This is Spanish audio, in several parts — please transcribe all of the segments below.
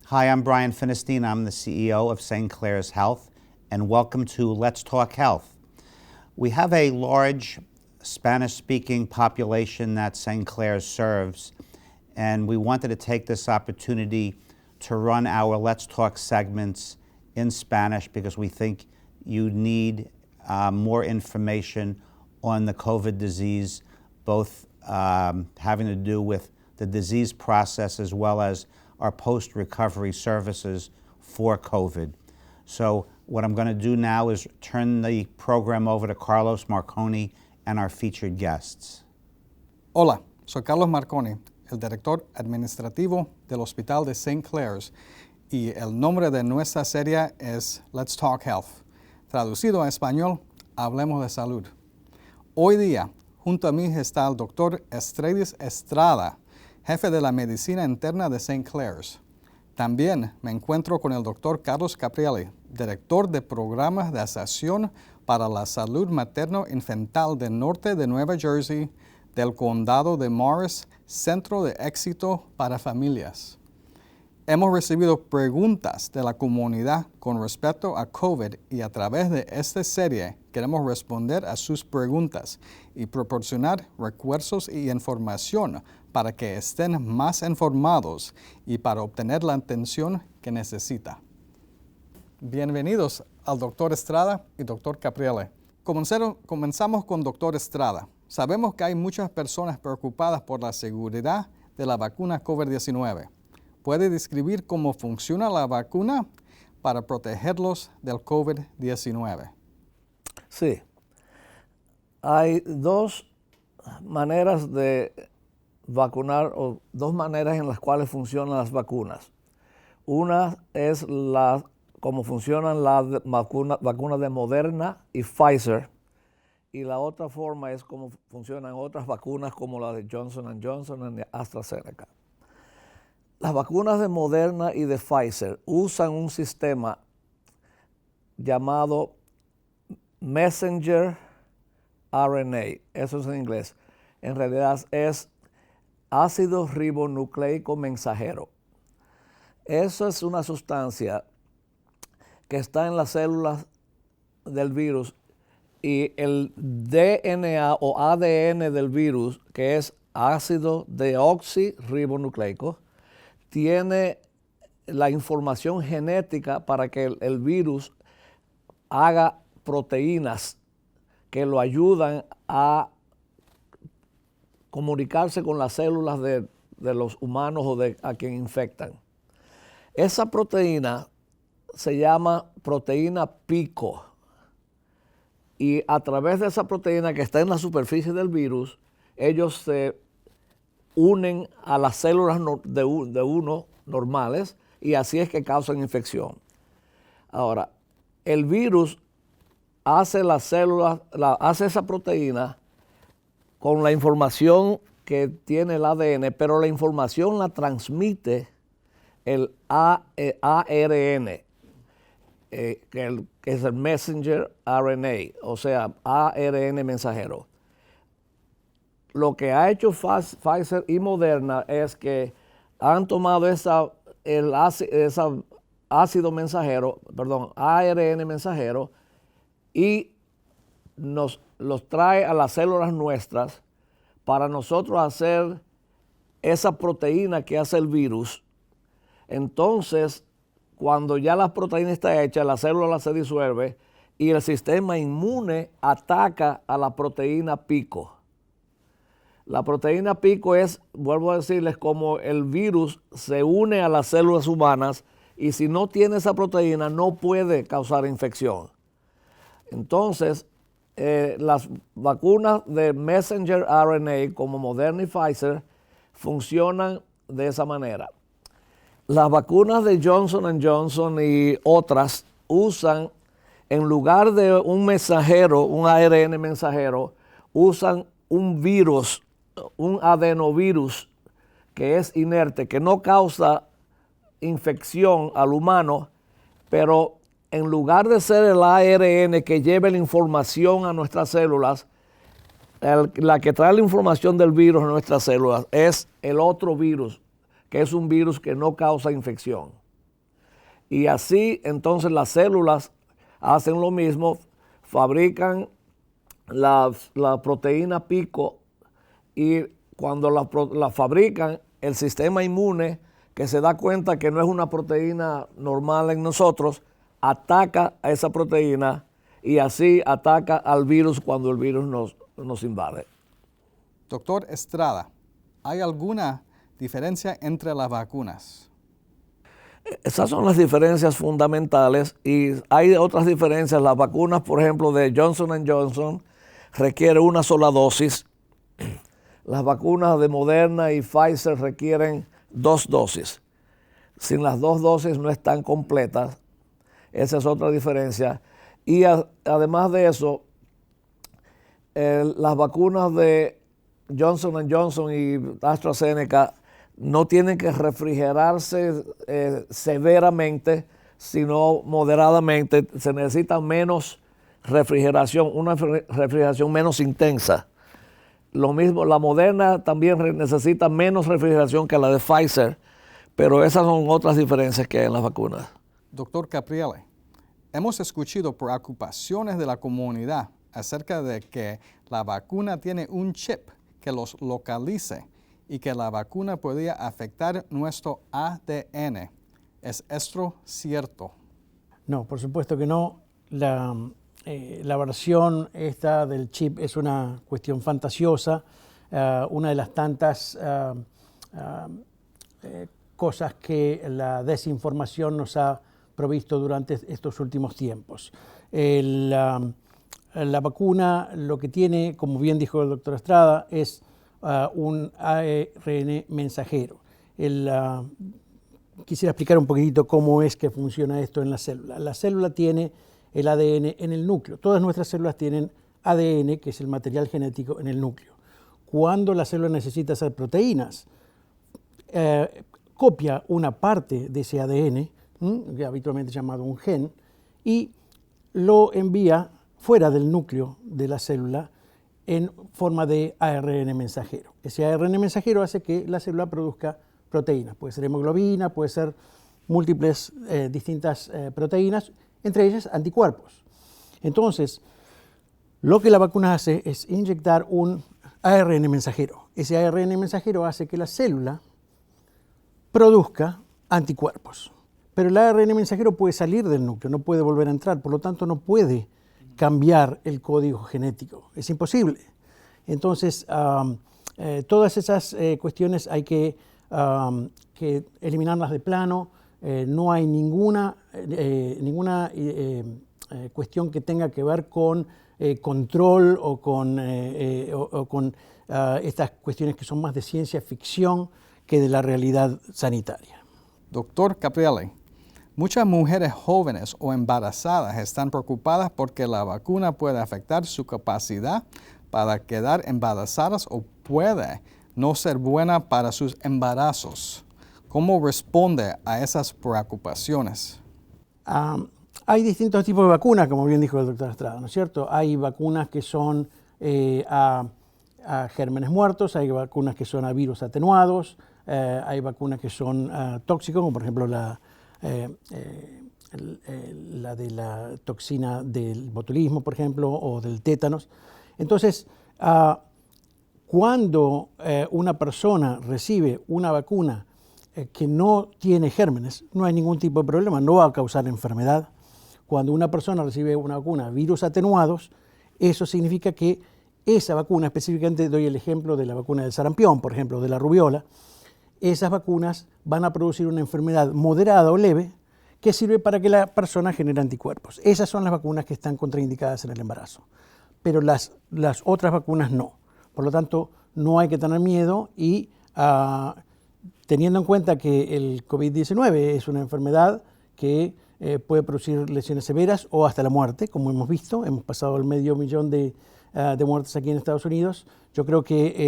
Hi, I'm Brian Finestein. I'm the CEO of St. Clair's Health, and welcome to Let's Talk Health. We have a large Spanish-speaking population that St. Clair's serves, and we wanted to take this opportunity to run our Let's Talk segments in Spanish because we think you need more information on the COVID disease, both having to do with the disease process as well as our post-recovery services for COVID. So what I'm going to do now is turn the program over to Carlos Marconi and our featured guests. Hola, soy Carlos Marconi, el director administrativo del Hospital de St. Clair's, y el nombre de nuestra serie es Let's Talk Health. Traducido a español, Hablemos de Salud. Hoy día, junto a mí está el doctor Estradis Estrada, jefe de la medicina interna de St. Clair's. También me encuentro con el doctor Carlos Caprielli, director de programas de Asociación para la Salud Materno-Infantil del Norte de Nueva Jersey, del Condado de Morris, Centro de Éxito para Familias. Hemos recibido preguntas de la comunidad con respecto a COVID y a través de esta serie queremos responder a sus preguntas y proporcionar recursos y información para que estén más informados y para obtener la atención que necesita. Bienvenidos al Dr. Estrada y Dr. Caprielli. Comenzamos con Dr. Estrada. Sabemos que hay muchas personas preocupadas por la seguridad de la vacuna COVID-19. ¿Puede describir cómo funciona la vacuna para protegerlos del COVID-19? Sí. Hay dos maneras de vacunar o dos maneras en las cuales funcionan las vacunas. Una es cómo funcionan las vacunas de Moderna y Pfizer, y la otra forma es cómo funcionan otras vacunas como la de Johnson & Johnson y AstraZeneca. Las vacunas de Moderna y de Pfizer usan un sistema llamado Messenger RNA, eso es en inglés. En realidad es ácido ribonucleico mensajero. Eso es una sustancia que está en las células del virus y el DNA o ADN del virus, que es ácido deoxirribonucleico, tiene la información genética para que el virus haga proteínas que lo ayudan a comunicarse con las células de los humanos o a quien infectan. Esa proteína se llama proteína pico, y a través de esa proteína que está en la superficie del virus, ellos se unen a las células de uno normales y así es que causan infección. Ahora, el virus hace hace esa proteína con la información que tiene el ADN, pero la información la transmite el ARN, que es el Messenger RNA, o sea, ARN mensajero. Lo que ha hecho Pfizer y Moderna es que han tomado ARN mensajero, y los trae a las células nuestras para nosotros hacer esa proteína que hace el virus. Entonces, cuando ya la proteína está hecha, la célula se disuelve y el sistema inmune ataca a la proteína pico. La proteína pico es, vuelvo a decirles, como el virus se une a las células humanas y si no tiene esa proteína no puede causar infección. Entonces, las vacunas de Messenger RNA como Moderna y Pfizer funcionan de esa manera. Las vacunas de Johnson & Johnson y otras usan, en lugar de un mensajero, un ARN mensajero, usan un virus, un adenovirus que es inerte, que no causa infección al humano, pero en lugar de ser el ARN que lleve la información a nuestras células, la que trae la información del virus a nuestras células es el otro virus, que es un virus que no causa infección. Y así entonces las células hacen lo mismo, fabrican la proteína pico y cuando la fabrican, el sistema inmune, que se da cuenta que no es una proteína normal en nosotros, ataca a esa proteína y así ataca al virus cuando el virus nos invade. Doctor Estrada, ¿hay alguna diferencia entre las vacunas? Esas son las diferencias fundamentales y hay otras diferencias. Las vacunas, por ejemplo, de Johnson & Johnson requieren una sola dosis. Las vacunas de Moderna y Pfizer requieren 2 dosis. Sin las 2 dosis no están completas. Esa es otra diferencia. Y además de eso, las vacunas de Johnson & Johnson y AstraZeneca no tienen que refrigerarse severamente, sino moderadamente. Se necesita menos refrigeración, una refrigeración menos intensa. Lo mismo, la Moderna también necesita menos refrigeración que la de Pfizer, pero esas son otras diferencias que hay en las vacunas. Doctor Capriele, hemos escuchado preocupaciones de la comunidad acerca de que la vacuna tiene un chip que los localice y que la vacuna podría afectar nuestro ADN. ¿Es esto cierto? No, por supuesto que no. La versión esta del chip es una cuestión fantasiosa, una de las tantas cosas que la desinformación nos ha provisto durante estos últimos tiempos. La vacuna lo que tiene, como bien dijo el doctor Estrada, es un ARN mensajero. Quisiera explicar un poquitito cómo es que funciona esto en la célula. La célula tiene el ADN en el núcleo. Todas nuestras células tienen ADN, que es el material genético, en el núcleo. Cuando la célula necesita hacer proteínas, copia una parte de ese ADN, que habitualmente llamado un gen, y lo envía fuera del núcleo de la célula en forma de ARN mensajero. Ese ARN mensajero hace que la célula produzca proteínas. Puede ser hemoglobina, puede ser múltiples distintas proteínas, entre ellas anticuerpos. Entonces, lo que la vacuna hace es inyectar un ARN mensajero. Ese ARN mensajero hace que la célula produzca anticuerpos. Pero el ARN mensajero puede salir del núcleo, no puede volver a entrar, por lo tanto no puede cambiar el código genético. Es imposible. Entonces, todas esas cuestiones hay que eliminarlas de plano. No hay ninguna cuestión que tenga que ver con control o con estas cuestiones que son más de ciencia ficción que de la realidad sanitaria. Doctor Capriele, muchas mujeres jóvenes o embarazadas están preocupadas porque la vacuna puede afectar su capacidad para quedar embarazadas o puede no ser buena para sus embarazos. ¿Cómo responde a esas preocupaciones? Hay distintos tipos de vacunas, como bien dijo el doctor Estrada, ¿no es cierto? Hay vacunas que son a gérmenes muertos, hay vacunas que son a virus atenuados, hay vacunas que son tóxicos, como por ejemplo la de la toxina del botulismo, por ejemplo, o del tétanos. Entonces, cuando una persona recibe una vacuna que no tiene gérmenes, no hay ningún tipo de problema, no va a causar enfermedad. Cuando una persona recibe una vacuna virus atenuados, eso significa que esa vacuna, específicamente doy el ejemplo de la vacuna del sarampión, por ejemplo, de la rubiola, esas vacunas van a producir una enfermedad moderada o leve que sirve para que la persona genere anticuerpos. Esas son las vacunas que están contraindicadas en el embarazo, pero las otras vacunas no. Por lo tanto, no hay que tener miedo y teniendo en cuenta que el COVID-19 es una enfermedad que puede producir lesiones severas o hasta la muerte, como hemos visto, hemos pasado el 500.000 de muertes aquí en Estados Unidos. Yo creo que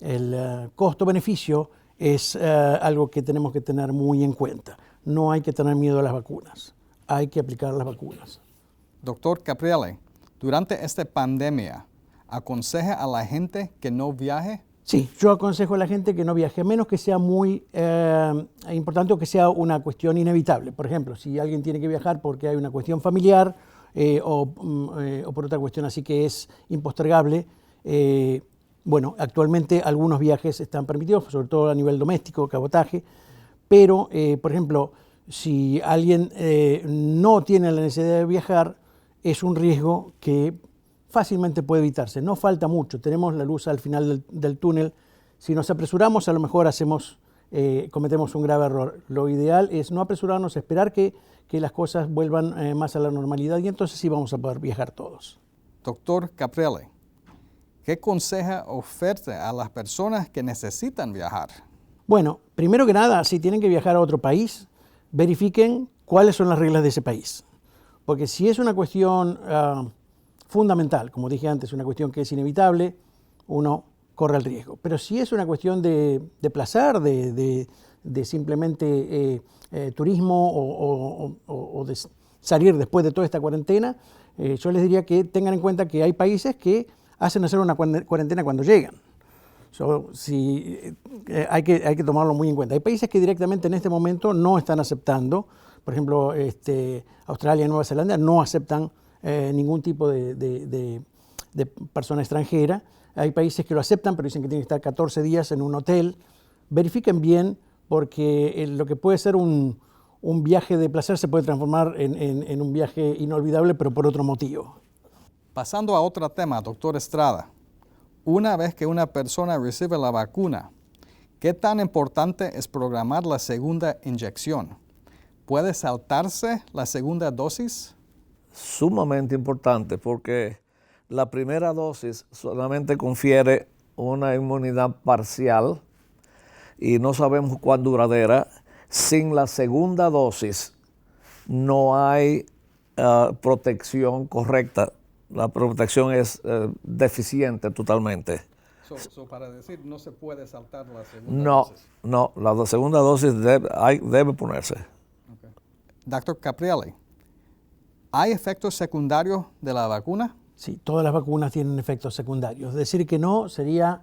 el costo-beneficio es algo que tenemos que tener muy en cuenta. No hay que tener miedo a las vacunas, hay que aplicar las vacunas. Doctor Capriele, durante esta pandemia, ¿aconseja a la gente que no viaje Sí, yo aconsejo a la gente que no viaje, a menos que sea muy importante o que sea una cuestión inevitable. Por ejemplo, si alguien tiene que viajar porque hay una cuestión familiar o por otra cuestión así que es impostergable, bueno, actualmente algunos viajes están permitidos, sobre todo a nivel doméstico, cabotaje, pero, por ejemplo, si alguien no tiene la necesidad de viajar, es un riesgo que fácilmente puede evitarse. No falta mucho, tenemos la luz al final del túnel. Si nos apresuramos, a lo mejor cometemos un grave error. Lo ideal es no apresurarnos, esperar que las cosas vuelvan más a la normalidad y entonces sí vamos a poder viajar todos. Doctor Caprielli, ¿qué consejo oferta a las personas que necesitan viajar? Bueno, primero que nada, si tienen que viajar a otro país, verifiquen cuáles son las reglas de ese país. Porque si es una cuestión fundamental, como dije antes, una cuestión que es inevitable, uno corre el riesgo. Pero si es una cuestión de placer, de simplemente turismo o de salir después de toda esta cuarentena, yo les diría que tengan en cuenta que hay países que hacen hacer una cuarentena cuando llegan. Hay que tomarlo muy en cuenta. Hay países que directamente en este momento no están aceptando, por ejemplo, Australia y Nueva Zelanda no aceptan ningún tipo de persona extranjera. Hay países que lo aceptan, pero dicen que tienen que estar 14 días en un hotel. Verifiquen bien, porque lo que puede ser un viaje de placer se puede transformar en un viaje inolvidable, pero por otro motivo. Pasando a otro tema, doctor Estrada. Una vez que una persona recibe la vacuna, ¿qué tan importante es programar la segunda inyección? ¿Puede saltarse la segunda dosis? Sumamente importante, porque la primera dosis solamente confiere una inmunidad parcial y no sabemos cuán duradera. Sin la segunda dosis no hay protección correcta. La protección es deficiente totalmente. Para decir, no se puede saltar la segunda dosis. No, la segunda dosis debe ponerse. Okay. Doctor Caprielli, ¿hay efectos secundarios de la vacuna? Sí, todas las vacunas tienen efectos secundarios. Decir que no sería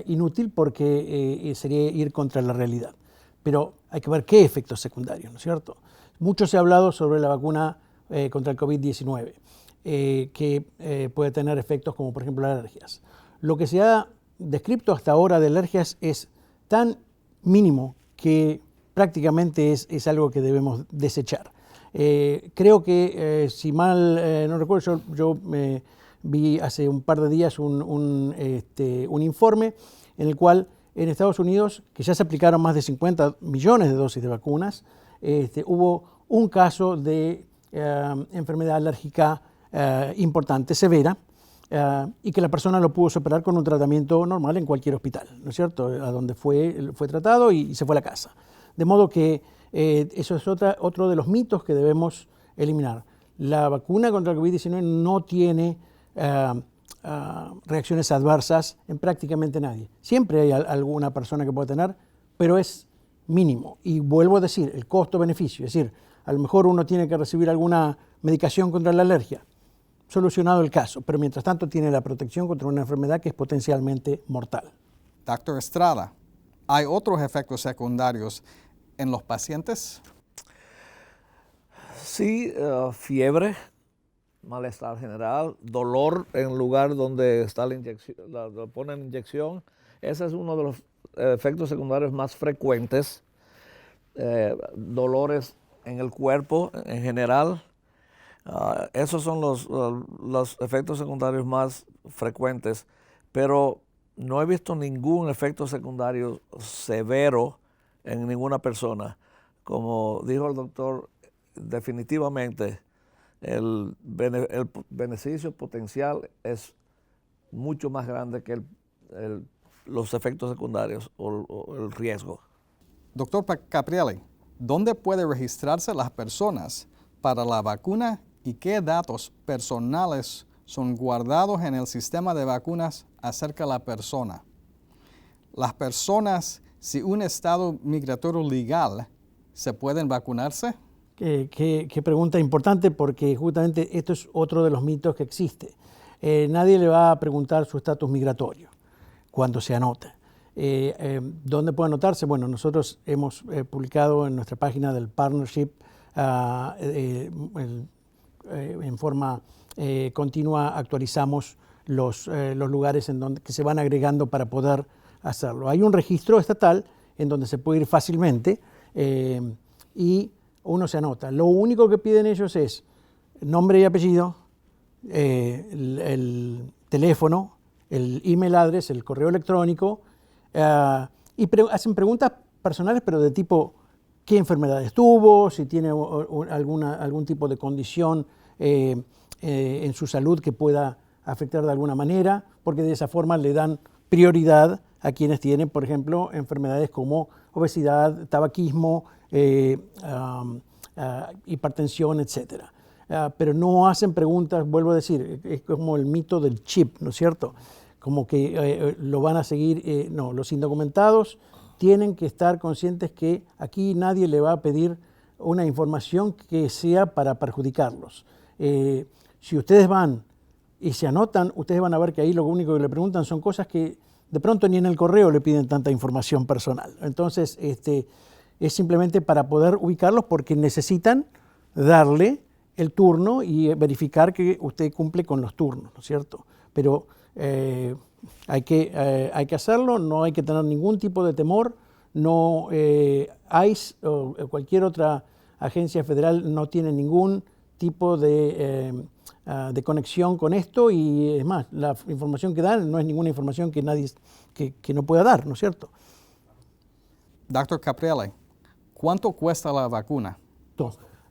inútil porque sería ir contra la realidad. Pero hay que ver qué efectos secundarios, ¿no es cierto? Mucho se ha hablado sobre la vacuna contra el COVID-19, que puede tener efectos como, por ejemplo, alergias. Lo que se ha descrito hasta ahora de alergias es tan mínimo que prácticamente es algo que debemos desechar. Creo que, si mal no recuerdo, yo vi hace un par de días un informe en el cual en Estados Unidos, que ya se aplicaron más de 50 millones de dosis de vacunas, hubo un caso de enfermedad alérgica importante, severa, y que la persona lo pudo superar con un tratamiento normal en cualquier hospital, ¿no es cierto?, a donde fue tratado y se fue a la casa. De modo que eso es otro de los mitos que debemos eliminar. La vacuna contra el COVID-19 no tiene reacciones adversas en prácticamente nadie. Siempre hay alguna persona que puede tener, pero es mínimo. Y vuelvo a decir, el costo-beneficio, es decir, a lo mejor uno tiene que recibir alguna medicación contra la alergia, solucionado el caso, pero mientras tanto tiene la protección contra una enfermedad que es potencialmente mortal. Doctor Estrada, ¿hay otros efectos secundarios en los pacientes? Sí, fiebre, malestar general, dolor en el lugar donde está la inyección, ponen la inyección. Ese es uno de los efectos secundarios más frecuentes. Dolores en el cuerpo en general. Esos son los efectos secundarios más frecuentes, pero no he visto ningún efecto secundario severo en ninguna persona. Como dijo el doctor, definitivamente el beneficio potencial es mucho más grande que los efectos secundarios o el riesgo. Doctor Caprielli, ¿dónde puede registrarse las personas para la vacuna y qué datos personales son guardados en el sistema de vacunas acerca de la persona? Las personas sin un estado migratorio legal, ¿se pueden vacunarse? Qué pregunta importante, porque justamente esto es otro de los mitos que existe. Nadie le va a preguntar su estatus migratorio. cuando se anota. ¿Dónde puede anotarse? Bueno, nosotros hemos publicado en nuestra página del partnership en forma continua, actualizamos los lugares en donde, que se van agregando para poder hacerlo. Hay un registro estatal en donde se puede ir fácilmente y uno se anota. Lo único que piden ellos es nombre y apellido, el teléfono, el email address, el correo electrónico, y hacen preguntas personales, pero de tipo qué enfermedades tuvo, si tiene algún tipo de condición en su salud que pueda afectar de alguna manera, porque de esa forma le dan prioridad a quienes tienen, por ejemplo, enfermedades como obesidad, tabaquismo, hipertensión, etc. Pero no hacen preguntas, vuelvo a decir, es como el mito del chip, ¿no es cierto? Como que lo van a seguir, no, los indocumentados tienen que estar conscientes que aquí nadie le va a pedir una información que sea para perjudicarlos. Si ustedes van y se anotan, ustedes van a ver que ahí lo único que le preguntan son cosas que de pronto ni en el correo le piden tanta información personal. Entonces, es simplemente para poder ubicarlos porque necesitan darle el turno y verificar que usted cumple con los turnos, ¿no es cierto? Pero hay que hacerlo, no hay que tener ningún tipo de temor. No, ICE o cualquier otra agencia federal no tiene ningún tipo de conexión con esto y es más, la información que dan no es ninguna información que nadie que no pueda dar, ¿no es cierto? Dr. Capriale, ¿cuánto cuesta la vacuna?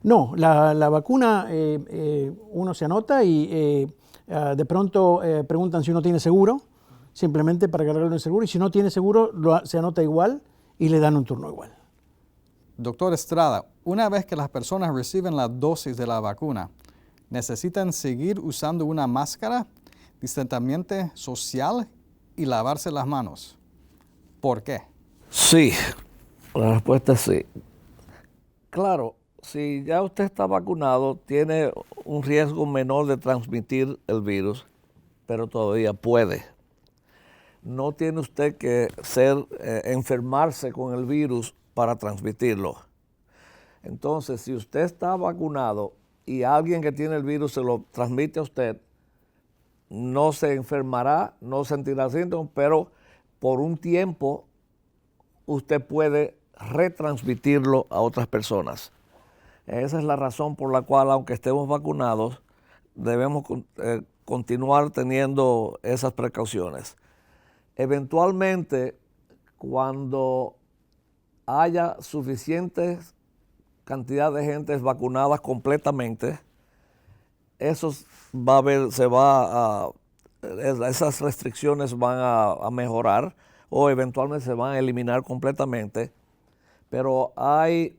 No, la vacuna uno se anota y de pronto preguntan si uno tiene seguro, simplemente para cargarlo en seguro, y si no tiene seguro se anota igual y le dan un turno igual. Doctor Estrada, una vez que las personas reciben la dosis de la vacuna, ¿necesitan seguir usando una máscara, distanciamiento social y lavarse las manos? ¿Por qué? Sí, la respuesta es sí. Claro, si ya usted está vacunado, tiene un riesgo menor de transmitir el virus, pero todavía puede. No tiene usted que enfermarse con el virus para transmitirlo. Entonces, si usted está vacunado y alguien que tiene el virus se lo transmite a usted, no se enfermará, no sentirá síntomas, pero por un tiempo usted puede retransmitirlo a otras personas. Esa es la razón por la cual, aunque estemos vacunados, debemos continuar teniendo esas precauciones. Eventualmente, cuando haya suficiente cantidad de gente vacunadas completamente, esas restricciones van a mejorar o eventualmente se van a eliminar completamente. Pero hay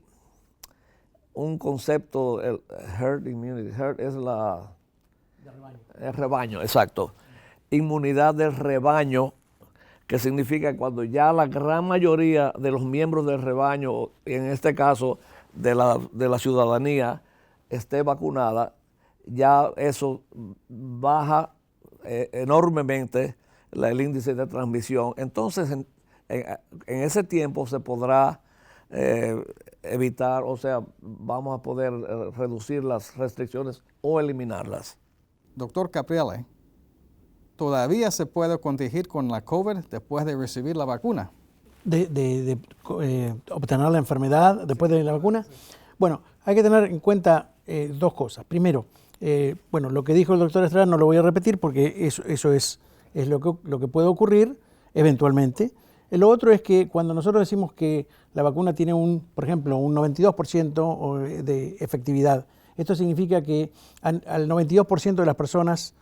un concepto, el herd immunity, herd es el rebaño, exacto. Inmunidad del rebaño, que significa que cuando ya la gran mayoría de los miembros del rebaño, en este caso de la ciudadanía, esté vacunada, ya eso baja enormemente el índice de transmisión. Entonces, en ese tiempo se podrá evitar, o sea, vamos a poder reducir las restricciones o eliminarlas. Doctor Capriale, ¿todavía se puede contagiar con la COVID después de recibir la vacuna? De obtener la enfermedad después de la vacuna. Bueno, hay que tener en cuenta dos cosas. Primero, bueno, lo que dijo el doctor Estrada no lo voy a repetir porque eso es lo que puede ocurrir eventualmente. Lo otro es que cuando nosotros decimos que la vacuna tiene por ejemplo, un 92% de efectividad, esto significa que al 92% de las personas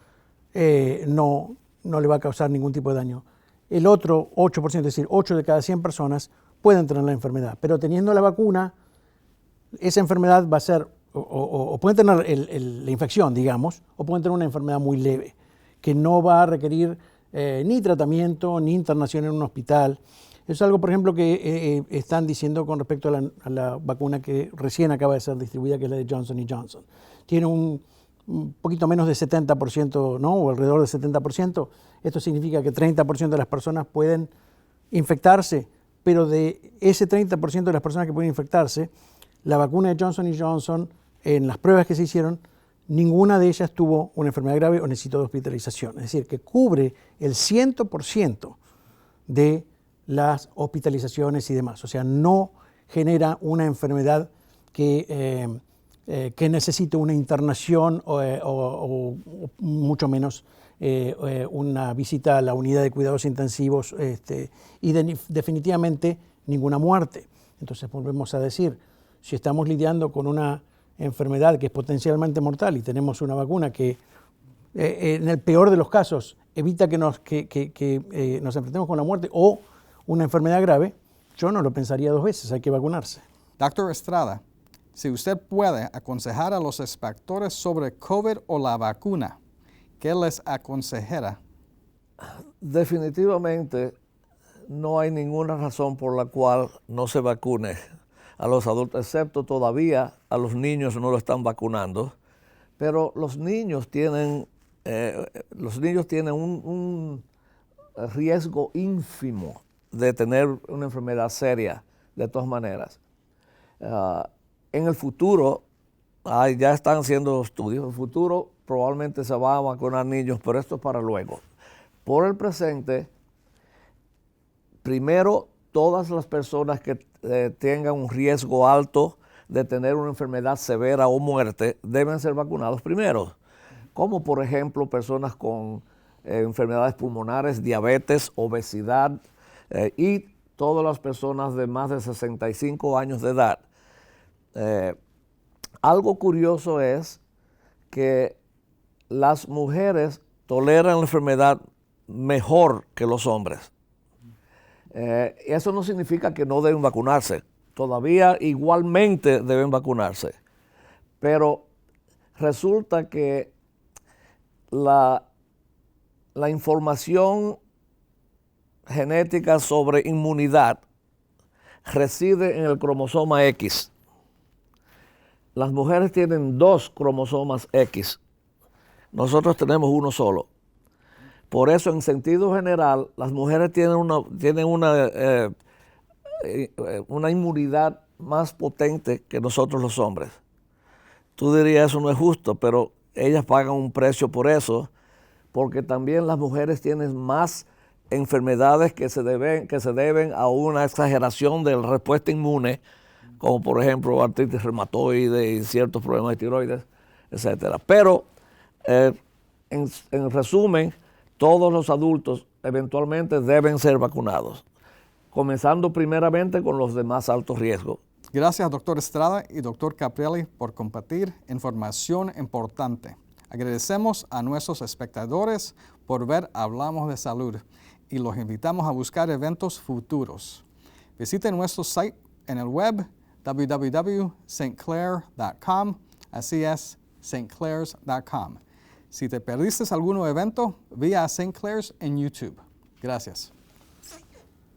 no le va a causar ningún tipo de daño. El otro 8%, es decir, 8 de cada 100 personas pueden tener la enfermedad, pero teniendo la vacuna, esa enfermedad va a ser, o pueden tener la infección, digamos, o pueden tener una enfermedad muy leve, que no va a requerir ni tratamiento, ni internación en un hospital. Eso es algo, por ejemplo, que están diciendo con respecto a la vacuna que recién acaba de ser distribuida, que es la de Johnson & Johnson. Tiene un un poquito menos de 70%, ¿no? O alrededor del 70%. Esto significa que 30% de las personas pueden infectarse, pero de ese 30% de las personas que pueden infectarse, la vacuna de Johnson & Johnson, en las pruebas que se hicieron, ninguna de ellas tuvo una enfermedad grave o necesitó de hospitalización. Es decir, que cubre el 100% de las hospitalizaciones y demás. O sea, no genera una enfermedad que necesite una internación o mucho menos una visita a la unidad de cuidados intensivos y definitivamente ninguna muerte. Entonces volvemos a decir, si estamos lidiando con una enfermedad que es potencialmente mortal y tenemos una vacuna que en el peor de los casos evita que nos enfrentemos con la muerte o una enfermedad grave, yo no lo pensaría dos veces, hay que vacunarse. Doctor Estrada, si usted puede aconsejar a los espectadores sobre COVID o la vacuna, ¿qué les aconsejará? Definitivamente no hay ninguna razón por la cual no se vacune a los adultos, excepto todavía a los niños no lo están vacunando, pero los niños tienen un riesgo ínfimo de tener una enfermedad seria de todas maneras. En el futuro, ya están haciendo estudios, en el futuro probablemente se van a vacunar niños, pero esto es para luego. Por el presente, primero, todas las personas que tengan un riesgo alto de tener una enfermedad severa o muerte deben ser vacunados primero, como por ejemplo personas con enfermedades pulmonares, diabetes, obesidad y todas las personas de más de 65 años de edad. Algo curioso es que las mujeres toleran la enfermedad mejor que los hombres. Eso no significa que no deben vacunarse. Todavía igualmente deben vacunarse. Pero resulta que la información genética sobre inmunidad reside en el cromosoma X. Las mujeres tienen 2 cromosomas X. Nosotros tenemos uno solo. Por eso, en sentido general, las mujeres tienen una inmunidad más potente que nosotros los hombres. Tú dirías, eso no es justo, pero ellas pagan un precio por eso, porque también las mujeres tienen más enfermedades que se deben a una exageración de la respuesta inmune, como por ejemplo artritis reumatoide y ciertos problemas de tiroides, etc. Pero, en resumen, todos los adultos eventualmente deben ser vacunados, comenzando primeramente con los de más alto riesgo. Gracias, doctor Estrada y doctor Caprielli, por compartir información importante. Agradecemos a nuestros espectadores por ver Hablamos de Salud y los invitamos a buscar eventos futuros. Visiten nuestro site en el web www.stclair.com, así es, stclairs.com. Si te perdiste algún evento, ve a St. Clair's en YouTube. Gracias.